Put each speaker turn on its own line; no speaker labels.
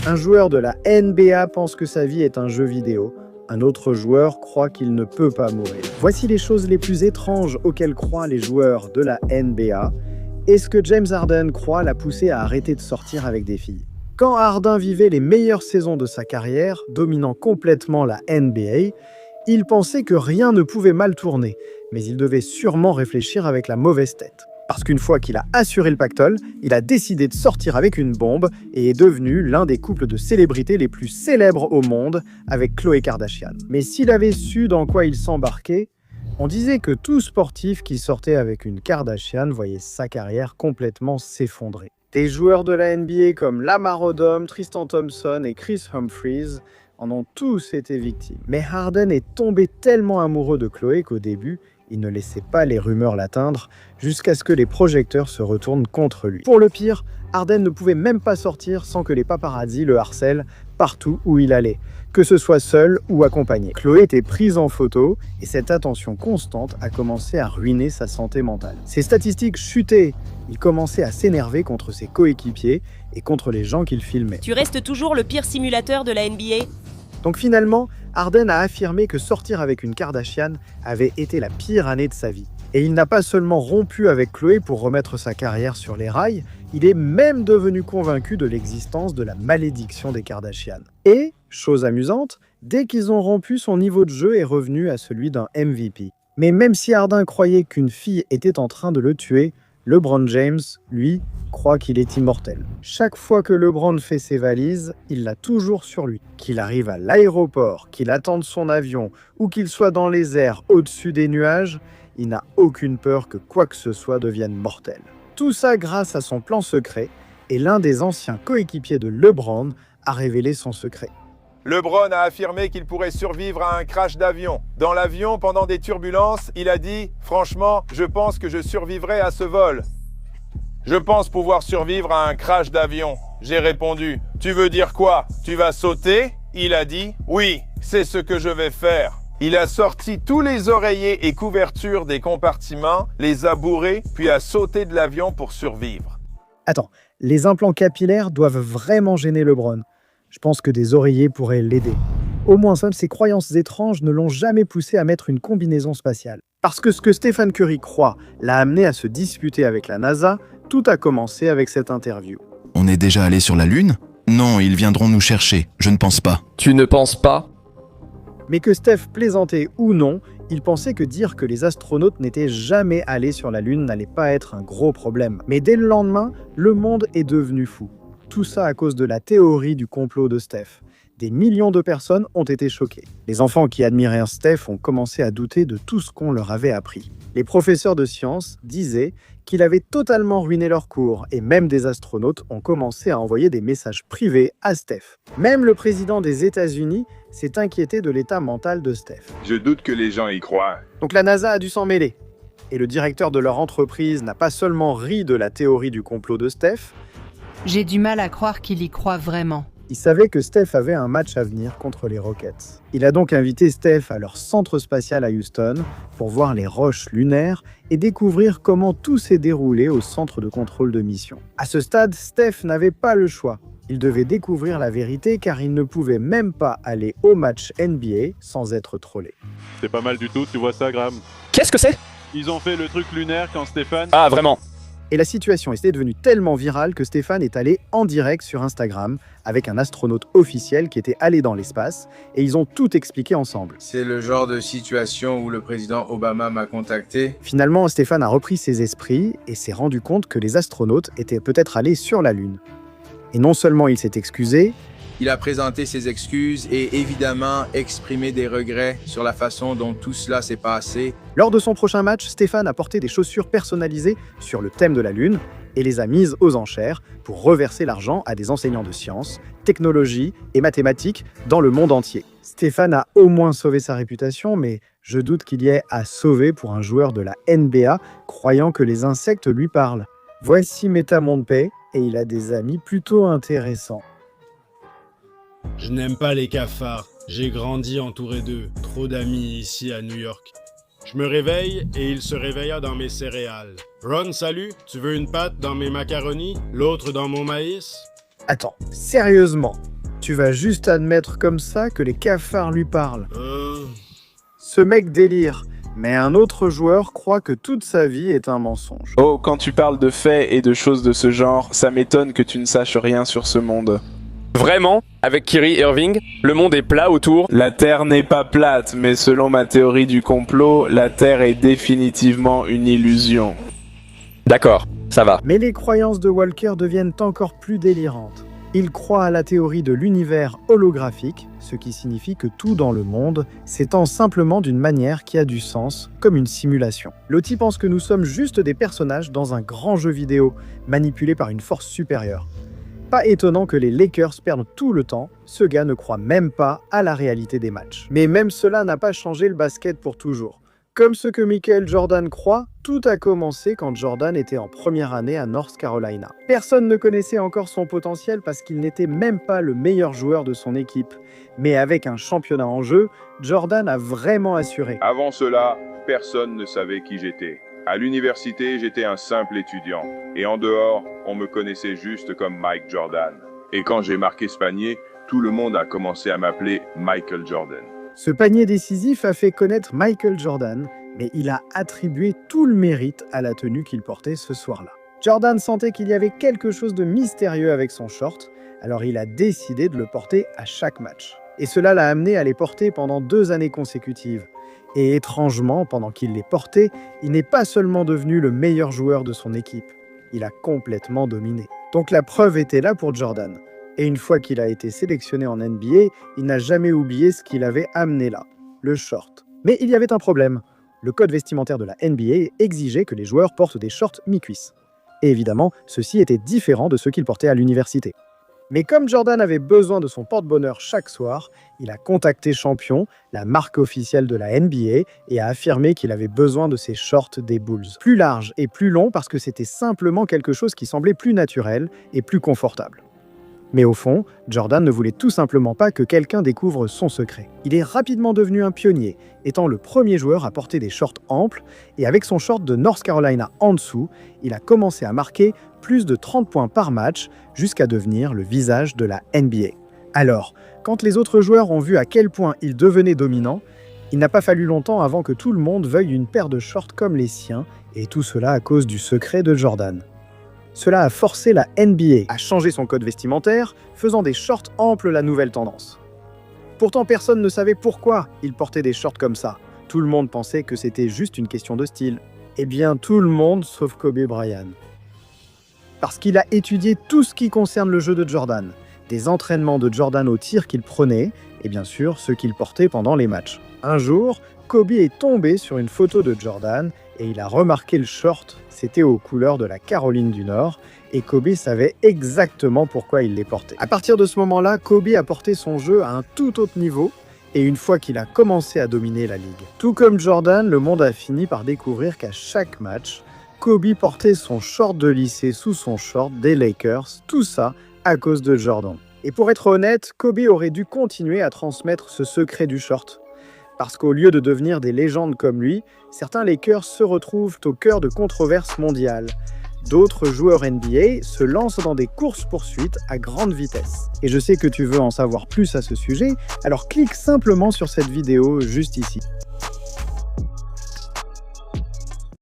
Un joueur de la NBA pense que sa vie est un jeu vidéo. Un autre joueur croit qu'il ne peut pas mourir. Voici les choses les plus étranges auxquelles croient les joueurs de la NBA. Est-ce que James Harden croit l'a pousser à arrêter de sortir avec des filles? Quand Harden vivait les meilleures saisons de sa carrière, dominant complètement la NBA, il pensait que rien ne pouvait mal tourner, mais il devait sûrement réfléchir avec la mauvaise tête. Parce qu'une fois qu'il a assuré le pactole, il a décidé de sortir avec une bombe et est devenu l'un des couples de célébrités les plus célèbres au monde avec Khloé Kardashian. Mais s'il avait su dans quoi il s'embarquait, on disait que tout sportif qui sortait avec une Kardashian voyait sa carrière complètement s'effondrer. Des joueurs de la NBA comme Lamar Odom, Tristan Thompson et Chris Humphries en ont tous été victimes. Mais Harden est tombé tellement amoureux de Khloé qu'au début, il ne laissait pas les rumeurs l'atteindre jusqu'à ce que les projecteurs se retournent contre lui. Pour le pire, Harden ne pouvait même pas sortir sans que les paparazzis le harcèlent partout où il allait, que ce soit seul ou accompagné. Khloé était prise en photo et cette attention constante a commencé à ruiner sa santé mentale. Ses statistiques chutaient, il commençait à s'énerver contre ses coéquipiers et contre les gens qu'il filmait.
Tu restes toujours le pire simulateur de la NBA.
Donc finalement, Harden a affirmé que sortir avec une Kardashian avait été la pire année de sa vie. Et il n'a pas seulement rompu avec Khloé pour remettre sa carrière sur les rails, il est même devenu convaincu de l'existence de la malédiction des Kardashian. Et, chose amusante, dès qu'ils ont rompu, son niveau de jeu est revenu à celui d'un MVP. Mais même si Harden croyait qu'une fille était en train de le tuer, LeBron James, lui, croit qu'il est immortel. Chaque fois que LeBron fait ses valises, il l'a toujours sur lui. Qu'il arrive à l'aéroport, qu'il attende son avion ou qu'il soit dans les airs au-dessus des nuages, il n'a aucune peur que quoi que ce soit devienne mortel. Tout ça grâce à son plan secret, et l'un des anciens coéquipiers de LeBron a révélé son secret.
LeBron a affirmé qu'il pourrait survivre à un crash d'avion. Dans l'avion, pendant des turbulences, il a dit « Franchement, je pense que je survivrai à ce vol. Je pense pouvoir survivre à un crash d'avion. » J'ai répondu « Tu veux dire quoi? Tu vas sauter ?» Il a dit « Oui, c'est ce que je vais faire. » Il a sorti tous les oreillers et couvertures des compartiments, les a bourrés, puis a sauté de l'avion pour survivre.
Attends, les implants capillaires doivent vraiment gêner LeBron. Je pense que des oreillers pourraient l'aider. Au moins, seul ses croyances étranges ne l'ont jamais poussé à mettre une combinaison spatiale. Parce que ce que Stephen Curry croit l'a amené à se disputer avec la NASA, tout a commencé avec cette interview.
On est déjà allé sur la Lune? Non, ils viendront nous chercher. Je ne pense pas.
Tu ne penses pas?
Mais que Steph plaisantait ou non, il pensait que dire que les astronautes n'étaient jamais allés sur la Lune n'allait pas être un gros problème. Mais dès le lendemain, le monde est devenu fou. Tout ça à cause de la théorie du complot de Steph. Des millions de personnes ont été choquées. Les enfants qui admiraient Steph ont commencé à douter de tout ce qu'on leur avait appris. Les professeurs de sciences disaient qu'il avait totalement ruiné leurs cours et même des astronautes ont commencé à envoyer des messages privés à Steph. Même le président des États-Unis s'est inquiété de l'état mental de Steph.
Je doute que les gens y croient.
Donc la NASA a dû s'en mêler. Et le directeur de leur entreprise n'a pas seulement ri de la théorie du complot de Steph,
J'ai du mal à croire qu'il y croit vraiment.
il savait que Steph avait un match à venir contre les Rockets. Il a donc invité Steph à leur centre spatial à Houston pour voir les roches lunaires et découvrir comment tout s'est déroulé au centre de contrôle de mission. À ce stade, Steph n'avait pas le choix. Il devait découvrir la vérité car il ne pouvait même pas aller au match NBA sans être trollé.
C'est pas mal du tout, tu vois ça, Graham?
Qu'est-ce que c'est?
Ils ont fait le truc lunaire quand Stéphane...
Ah, vraiment?
Et la situation était devenue tellement virale que Stéphane est allé en direct sur Instagram avec un astronaute officiel qui était allé dans l'espace et ils ont tout expliqué ensemble.
C'est le genre de situation où le président Obama m'a contacté.
Finalement, Stéphane a repris ses esprits et s'est rendu compte que les astronautes étaient peut-être allés sur la Lune. Et non seulement il s'est excusé,
Il a présenté ses excuses et évidemment exprimé des regrets sur la façon dont tout cela s'est passé.
lors de son prochain match, Stéphane a porté des chaussures personnalisées sur le thème de la Lune et les a mises aux enchères pour reverser l'argent à des enseignants de sciences, technologie et mathématiques dans le monde entier. Stéphane a au moins sauvé sa réputation, mais je doute qu'il y ait à sauver pour un joueur de la NBA croyant que les insectes lui parlent. Voici Meta Mondpay et il a des amis plutôt intéressants.
Je n'aime pas les cafards. J'ai grandi entouré d'eux. Trop d'amis ici à New York. Je me réveille et il se réveilla dans mes céréales. Ron, salut, tu veux une pâte dans mes macaronis? L'autre dans mon maïs?
Attends, sérieusement, Tu vas juste admettre comme ça que les cafards lui parlent. Ce mec délire. Mais un autre joueur croit que toute sa vie est un mensonge.
Oh, quand tu parles de faits et de choses de ce genre, ça m'étonne que tu ne saches rien sur ce monde.
Vraiment, avec Kyrie Irving, le monde est plat autour.
La Terre n'est pas plate, mais selon ma théorie du complot, la Terre est définitivement une illusion.
D'accord, ça va.
Mais les croyances de Walker deviennent encore plus délirantes. Il croit à la théorie de l'univers holographique, ce qui signifie que tout dans le monde s'étend simplement d'une manière qui a du sens, comme une simulation. Lottie pense que nous sommes juste des personnages dans un grand jeu vidéo, manipulés par une force supérieure. Pas étonnant que les Lakers perdent tout le temps, ce gars ne croit même pas à la réalité des matchs. Mais même cela n'a pas changé le basket pour toujours. Comme ce que Michael Jordan croit, tout a commencé quand Jordan était en première année à North Carolina. Personne ne connaissait encore son potentiel parce qu'il n'était même pas le meilleur joueur de son équipe. Mais avec un championnat en jeu, Jordan a vraiment assuré.
Avant cela, personne ne savait qui j'étais. À l'université, j'étais un simple étudiant. Et en dehors, on me connaissait juste comme Mike Jordan. Et quand j'ai marqué ce panier, tout le monde a commencé à m'appeler Michael Jordan.
Ce panier décisif a fait connaître Michael Jordan, mais il a attribué tout le mérite à la tenue qu'il portait ce soir-là. Jordan sentait qu'il y avait quelque chose de mystérieux avec son short, alors il a décidé de le porter à chaque match. Et cela l'a amené à les porter pendant 2 années consécutives. Et étrangement, pendant qu'il les portait, il n'est pas seulement devenu le meilleur joueur de son équipe, il a complètement dominé. Donc la preuve était là pour Jordan. Et une fois qu'il a été sélectionné en NBA, il n'a jamais oublié ce qu'il avait amené là, le short. Mais il y avait un problème. Le code vestimentaire de la NBA exigeait que les joueurs portent des shorts mi-cuisses. Et évidemment, ceci était différent de ceux qu'il portait à l'université. Mais comme Jordan avait besoin de son porte-bonheur chaque soir, il a contacté Champion, la marque officielle de la NBA, et a affirmé qu'il avait besoin de ses shorts des Bulls. Plus larges et plus longs parce que c'était simplement quelque chose qui semblait plus naturel et plus confortable. Mais au fond, Jordan ne voulait tout simplement pas que quelqu'un découvre son secret. Il est rapidement devenu un pionnier, étant le premier joueur à porter des shorts amples, et avec son short de North Carolina en dessous, il a commencé à marquer plus de 30 points par match, jusqu'à devenir le visage de la NBA. Alors, quand les autres joueurs ont vu à quel point il devenait dominant, il n'a pas fallu longtemps avant que tout le monde veuille une paire de shorts comme les siens, et tout cela à cause du secret de Jordan. Cela a forcé la NBA à changer son code vestimentaire, faisant des shorts amples la nouvelle tendance. Pourtant, personne ne savait pourquoi il portait des shorts comme ça. Tout le monde pensait que c'était juste une question de style. Eh bien, tout le monde sauf Kobe Bryant. Parce qu'il a étudié tout ce qui concerne le jeu de Jordan, des entraînements de Jordan au tir qu'il prenait, et bien sûr ceux qu'il portait pendant les matchs. Un jour, Kobe est tombé sur une photo de Jordan et il a remarqué le short, c'était aux couleurs de la Caroline du Nord, et Kobe savait exactement pourquoi il les portait. À partir de ce moment-là, Kobe a porté son jeu à un tout autre niveau, et une fois qu'il a commencé à dominer la ligue. Tout comme Jordan, le monde a fini par découvrir qu'à chaque match, Kobe portait son short de lycée sous son short des Lakers, tout ça à cause de Jordan. Et pour être honnête, Kobe aurait dû continuer à transmettre ce secret du short. Parce qu'au lieu de devenir des légendes comme lui, certains Lakers se retrouvent au cœur de controverses mondiales. D'autres joueurs NBA se lancent dans des courses-poursuites à grande vitesse. Et je sais que tu veux en savoir plus à ce sujet, alors clique simplement sur cette vidéo juste ici.